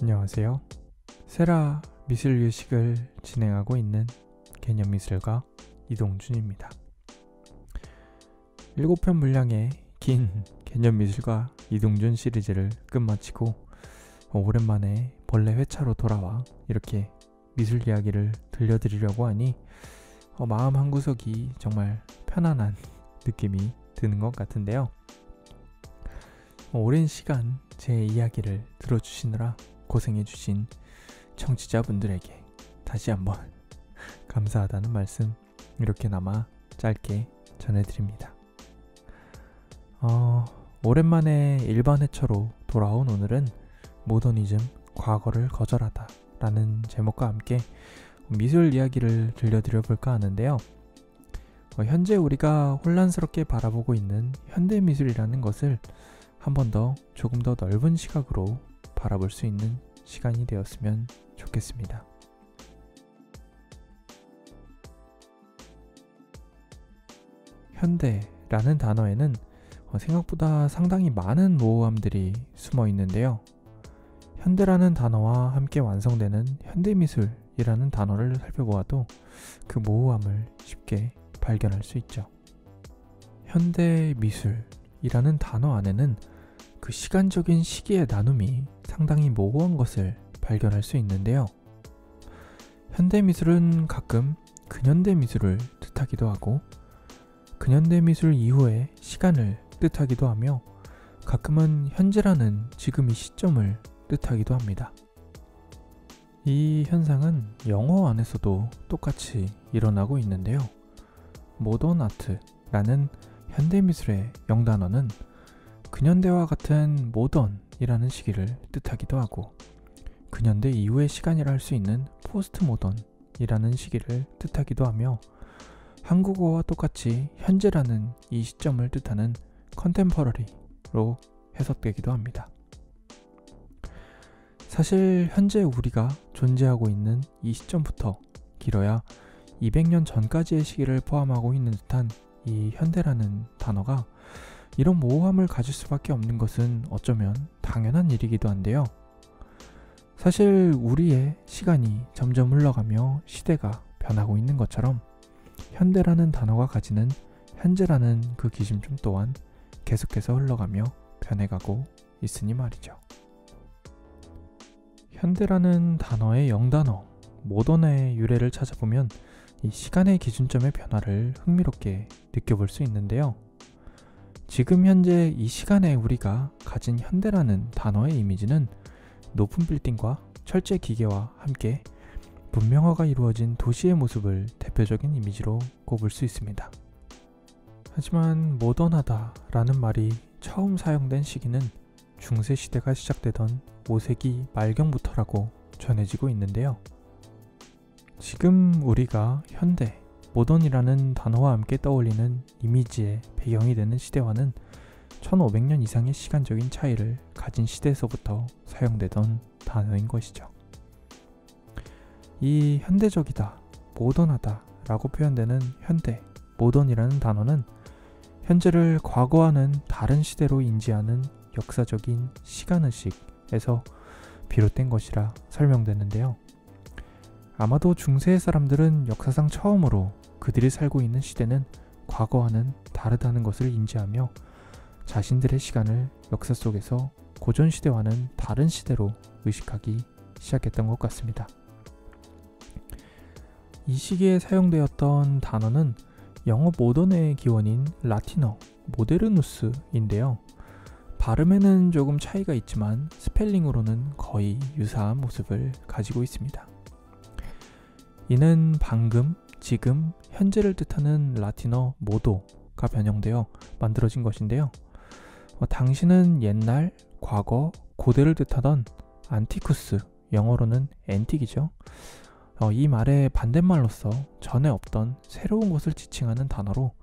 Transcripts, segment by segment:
안녕하세요. 세라 미술유식을 진행하고 있는 개념미술가 이동준입니다. 7편 분량의 긴 개념미술가 이동준 시리즈를 끝마치고 오랜만에 본래 회차로 돌아와 이렇게 미술 이야기를 들려드리려고 하니 마음 한구석이 정말 편안한 느낌이 드는 것 같은데요. 오랜 시간 제 이야기를 들어주시느라 고생해주신 청취자분들에게 다시 한번 감사하다는 말씀 이렇게나마 짧게 전해드립니다. 오랜만에 일반 회차로 돌아온 오늘은 모더니즘, 과거를 거절하다 라는 제목과 함께 미술 이야기를 들려드려 볼까 하는데요. 현재 우리가 혼란스럽게 바라보고 있는 현대미술이라는 것을 한 번 더 조금 더 넓은 시각으로 바라볼 수 있는 시간이 되었으면 좋겠습니다. 현대라는 단어에는 생각보다 상당히 많은 모호함들이 숨어 있는데요. 현대라는 단어와 함께 완성되는 현대미술이라는 단어를 살펴보아도 그 모호함을 쉽게 발견할 수 있죠. 현대미술이라는 단어 안에는 그 시간적인 시기의 나눔이 상당히 모호한 것을 발견할 수 있는데요. 현대미술은 가끔 근현대미술을 뜻하기도 하고 근현대미술 이후의 시간을 뜻하기도 하며 가끔은 현재라는 지금 이 시점을 뜻하기도 합니다. 이 현상은 영어 안에서도 똑같이 일어나고 있는데요. 모던 아트라는 현대미술의 영단어는 근현대와 같은 모던이라는 시기를 뜻하기도 하고 근현대 이후의 시간이라 할 수 있는 포스트 모던이라는 시기를 뜻하기도 하며 한국어와 똑같이 현재라는 이 시점을 뜻하는 컨템퍼러리로 해석되기도 합니다. 사실 현재 우리가 존재하고 있는 이 시점부터 길어야 200년 전까지의 시기를 포함하고 있는 듯한 이 현대라는 단어가 이런 모호함을 가질 수밖에 없는 것은 어쩌면 당연한 일이기도 한데요. 사실 우리의 시간이 점점 흘러가며 시대가 변하고 있는 것처럼 현대라는 단어가 가지는 현재라는 그 기준점 또한 계속해서 흘러가며 변해가고 있으니 말이죠. 현대라는 단어의 영단어 모던의 유래를 찾아보면 이 시간의 기준점의 변화를 흥미롭게 느껴볼 수 있는데요. 지금 현재 이 시간에 우리가 가진 현대라는 단어의 이미지는 높은 빌딩과 철제 기계와 함께 문명화가 이루어진 도시의 모습을 대표적인 이미지로 꼽을 수 있습니다. 하지만 모던하다라는 말이 처음 사용된 시기는 중세시대가 시작되던 5세기 말경부터라고 전해지고 있는데요. 지금 우리가 현대, 모던이라는 단어와 함께 떠올리는 이미지의 배경이 되는 시대와는 1500년 이상의 시간적인 차이를 가진 시대에서부터 사용되던 단어인 것이죠. 이 현대적이다, 모던하다 라고 표현되는 현대, 모던이라는 단어는 현재를 과거와는 다른 시대로 인지하는 역사적인 시간의식에서 비롯된 것이라 설명되는데요. 아마도 중세의 사람들은 역사상 처음으로 그들이 살고 있는 시대는 과거와는 다르다는 것을 인지하며 자신들의 시간을 역사 속에서 고전 시대와는 다른 시대로 의식하기 시작했던 것 같습니다. 이 시기에 사용되었던 단어는 영어 모던의 기원인 라틴어 모데르누스인데요. 발음에는 조금 차이가 있지만 스펠링으로는 거의 유사한 모습을 가지고 있습니다. 이는 방금, 지금, 현재를 뜻하는 라틴어 모도가 변형되어 만들어진 것인데요. 당시는 옛날, 과거, 고대를 뜻하던 안티쿠스, 영어로는 앤틱이죠. 이 말의 반대말로서 전에 없던 새로운 것을 지칭하는 단어로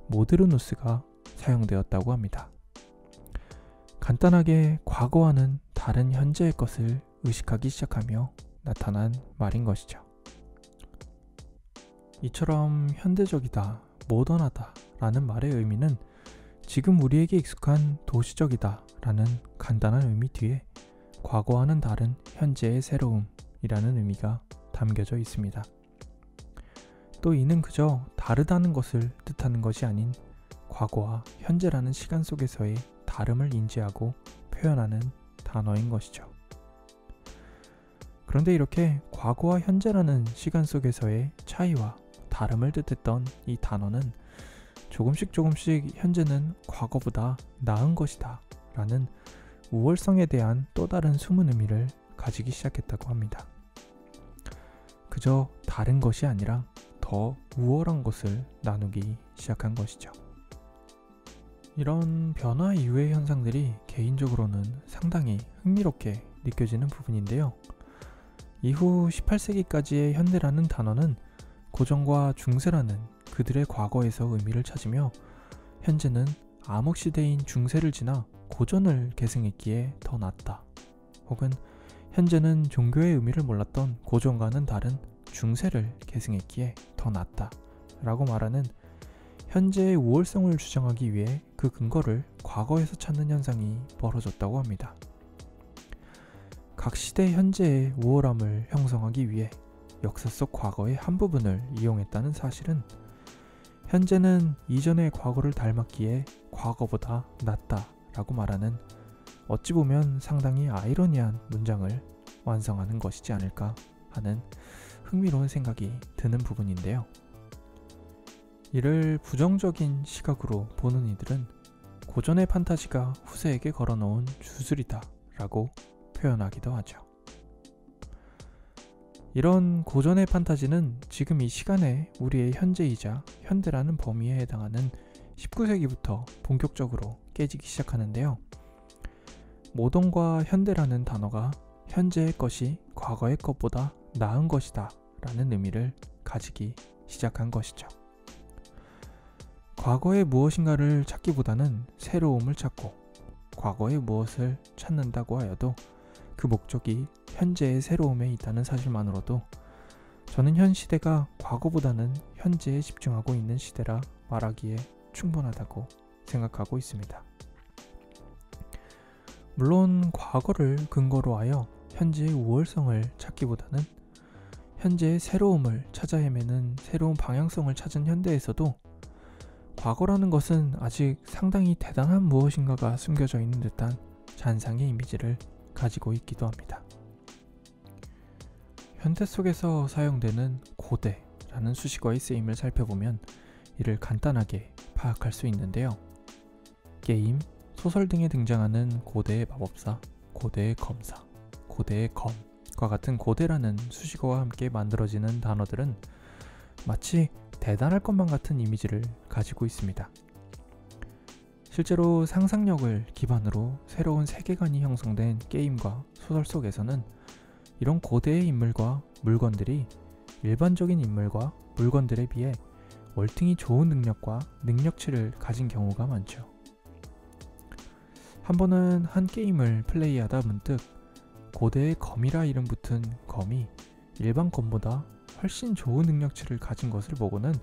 모데르누스가 사용되었다고 합니다. 간단하게 과거와는 다른 현재의 것을 의식하기 시작하며 나타난 말인 것이죠. 이처럼 현대적이다, 모던하다 라는 말의 의미는 지금 우리에게 익숙한 도시적이다 라는 간단한 의미 뒤에 과거와는 다른 현재의 새로움이라는 의미가 담겨져 있습니다. 또 이는 그저 다르다는 것을 뜻하는 것이 아닌 과거와 현재라는 시간 속에서의 다름을 인지하고 표현하는 단어인 것이죠. 그런데 이렇게 과거와 현재라는 시간 속에서의 차이와 다름을 뜻했던 이 단어는 조금씩 현재는 과거보다 나은 것이다 라는 우월성에 대한 또 다른 숨은 의미를 가지기 시작했다고 합니다. 그저 다른 것이 아니라 더 우월한 것을 나누기 시작한 것이죠. 이런 변화 이후의 현상들이 개인적으로는 상당히 흥미롭게 느껴지는 부분인데요. 이후 18세기까지의 현대라는 단어는 고전과 중세라는 그들의 과거에서 의미를 찾으며 현재는 암흑시대인 중세를 지나 고전을 계승했기에 더 낫다. 혹은 현재는 종교의 의미를 몰랐던 고전과는 다른 중세를 계승했기에 더 낫다 라고 말하는 현재의 우월성을 주장하기 위해 그 근거를 과거에서 찾는 현상이 벌어졌다고 합니다. 각 시대 현재의 우월함을 형성하기 위해 역사 속 과거의 한 부분을 이용했다는 사실은 현재는 이전의 과거를 닮았기에 과거보다 낫다 라고 말하는 어찌 보면 상당히 아이러니한 문장을 완성하는 것이지 않을까 하는 흥미로운 생각이 드는 부분인데요. 이를 부정적인 시각으로 보는 이들은 고전의 판타지가 후세에게 걸어놓은 주술이다 라고 표현하기도 하죠. 이런 고전의 판타지는 지금 이 시간에 우리의 현재이자 현대라는 범위에 해당하는 19세기부터 본격적으로 깨지기 시작하는데요. 모던과 현대라는 단어가 현재의 것이 과거의 것보다 나은 것이다 라는 의미를 가지기 시작한 것이죠. 과거의 무엇인가를 찾기보다는 새로움을 찾고 과거의 무엇을 찾는다고 하여도 그 목적이 현재의 새로움에 있다는 사실만으로도 저는 현 시대가 과거보다는 현재에 집중하고 있는 시대라 말하기에 충분하다고 생각하고 있습니다. 물론 과거를 근거로 하여 현재의 우월성을 찾기보다는 현재의 새로움을 찾아 헤매는 새로운 방향성을 찾은 현대에서도 과거라는 것은 아직 상당히 대단한 무엇인가가 숨겨져 있는 듯한 잔상의 이미지를 가지고 있기도 합니다. 현대 속에서 사용되는 고대라는 수식어의 쓰임을 살펴보면 이를 간단하게 파악할 수 있는데요. 게임, 소설 등에 등장하는 고대의 마법사, 고대의 검사, 고대의 검과 같은 고대라는 수식어와 함께 만들어지는 단어들은 마치 대단할 것만 같은 이미지를 가지고 있습니다. 실제로 상상력을 기반으로 새로운 세계관이 형성된 게임과 소설 속에서는 이런 고대의 인물과 물건들이 일반적인 인물과 물건들에 비해 월등히 좋은 능력과 능력치를 가진 경우가 많죠. 한 번은 한 게임을 플레이하다 문득 고대의 검이라 이름 붙은 검이 일반 검보다 훨씬 좋은 능력치를 가진 것을 보고는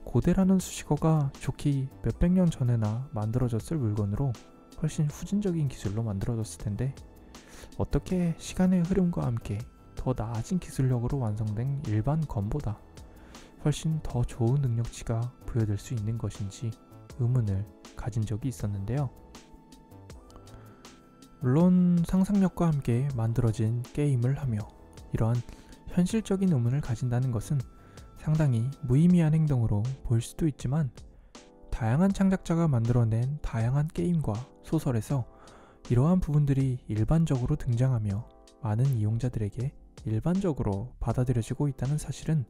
고대라는 수식어가 좋기 몇백 년 전에나 만들어졌을 물건으로 훨씬 후진적인 기술로 만들어졌을 텐데 어떻게 시간의 흐름과 함께 더 나아진 기술력으로 완성된 일반 검보다 훨씬 더 좋은 능력치가 부여될 수 있는 것인지 의문을 가진 적이 있었는데요. 물론 상상력과 함께 만들어진 게임을 하며 이러한 현실적인 의문을 가진다는 것은 상당히 무의미한 행동으로 보일 수도 있지만 다양한 창작자가 만들어낸 다양한 게임과 소설에서 이러한 부분들이 일반적으로 등장하며 많은 이용자들에게 일반적으로 받아들여지고 있다는 사실은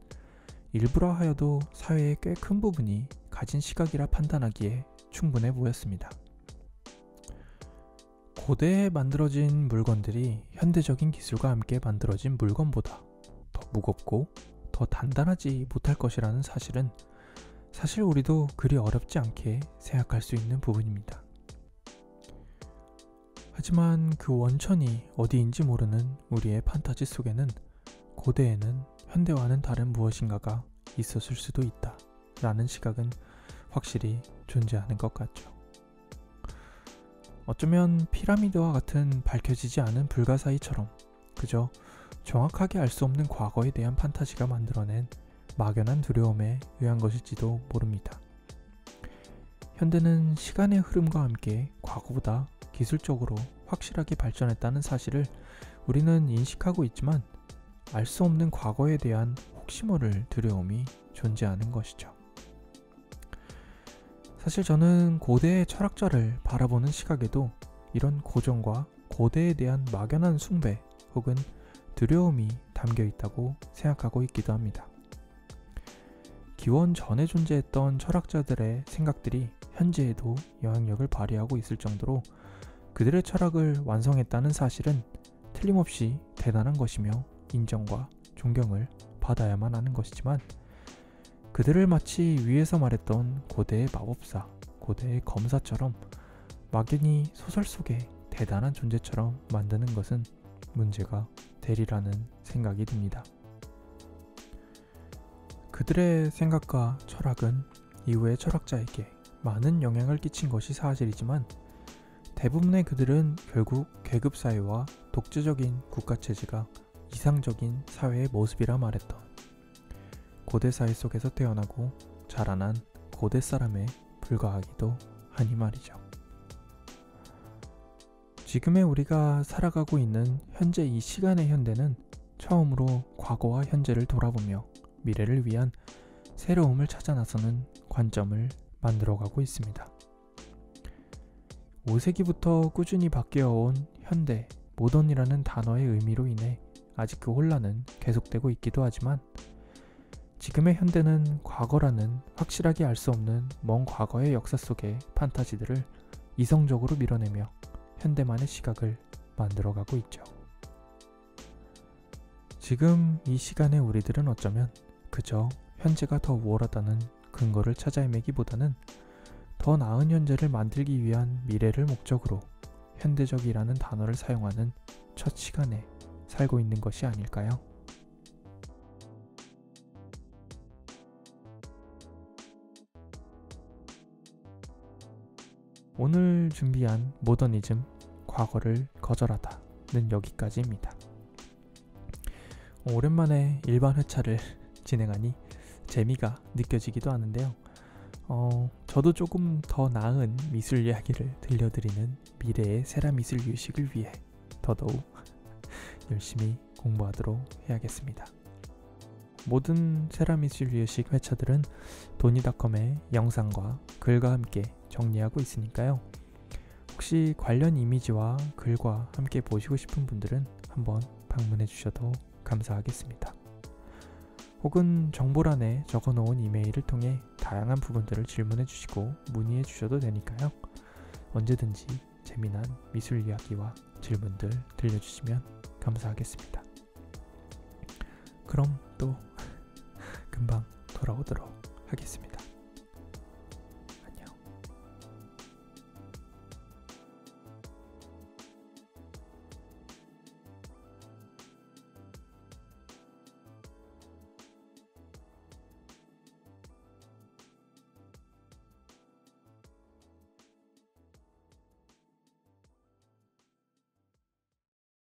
일부라 하여도 사회의 꽤 큰 부분이 가진 시각이라 판단하기에 충분해 보였습니다. 고대에 만들어진 물건들이 현대적인 기술과 함께 만들어진 물건보다 더 무겁고 더 단단하지 못할 것이라는 사실은 사실 우리도 그리 어렵지 않게 생각할 수 있는 부분입니다. 하지만 그 원천이 어디인지 모르는 우리의 판타지 속에는 고대에는 현대와는 다른 무엇인가가 있었을 수도 있다 라는 시각은 확실히 존재하는 것 같죠. 어쩌면 피라미드와 같은 밝혀지지 않은 불가사의처럼 그저 정확하게 알 수 없는 과거에 대한 판타지가 만들어낸 막연한 두려움에 의한 것일지도 모릅니다. 현대는 시간의 흐름과 함께 과거보다 기술적으로 확실하게 발전했다는 사실을 우리는 인식하고 있지만 알 수 없는 과거에 대한 혹시 모를 두려움이 존재하는 것이죠. 사실 저는 고대의 철학자를 바라보는 시각에도 이런 고전과 고대에 대한 막연한 숭배 혹은 두려움이 담겨 있다고 생각하고 있기도 합니다. 기원 전에 존재했던 철학자들의 생각들이 현재에도 영향력을 발휘하고 있을 정도로 그들의 철학을 완성했다는 사실은 틀림없이 대단한 것이며 인정과 존경을 받아야만 하는 것이지만 그들을 마치 위에서 말했던 고대의 마법사, 고대의 검사처럼 막연히 소설 속의 대단한 존재처럼 만드는 것은 문제가 되리라는 생각이 듭니다. 그들의 생각과 철학은 이후의 철학자에게 많은 영향을 끼친 것이 사실이지만 대부분의 그들은 결국 계급사회와 독재적인 국가체제가 이상적인 사회의 모습이라 말했던 고대 사회 속에서 태어나고 자라난 고대 사람에 불과하기도 하니 말이죠. 지금의 우리가 살아가고 있는 현재 이 시간의 현대는 처음으로 과거와 현재를 돌아보며 미래를 위한 새로움을 찾아 나서는 관점을 만들어가고 있습니다. 5세기부터 꾸준히 바뀌어온 현대, 모던이라는 단어의 의미로 인해 아직 그 혼란은 계속되고 있기도 하지만 지금의 현대는 과거라는 확실하게 알 수 없는 먼 과거의 역사 속의 판타지들을 이성적으로 밀어내며 현대만의 시각을 만들어가고 있죠. 지금 이 시간에 우리들은 어쩌면 그저 현재가 더 우월하다는 근거를 찾아 헤매기보다는 더 나은 현재를 만들기 위한 미래를 목적으로 현대적이라는 단어를 사용하는 첫 시간에 살고 있는 것이 아닐까요? 오늘 준비한 모더니즘, 과거를 거절하다는 여기까지입니다. 오랜만에 일반 회차를 진행하니 재미가 느껴지기도 하는데요. 저도 조금 더 나은 미술 이야기를 들려드리는 미래의 세라미술 유식을 위해 더더욱 열심히 공부하도록 해야겠습니다. 모든 세라미술 유식 회차들은 도니닷컴의 영상과 글과 함께 정리하고 있으니까요. 혹시 관련 이미지와 글과 함께 보시고 싶은 분들은 한번 방문해 주셔도 감사하겠습니다. 혹은 정보란에 적어놓은 이메일을 통해 다양한 부분들을 질문해 주시고 문의해 주셔도 되니까요. 언제든지 재미난 미술 이야기와 질문들 들려주시면 감사하겠습니다. 그럼 또 금방 돌아오도록 하겠습니다.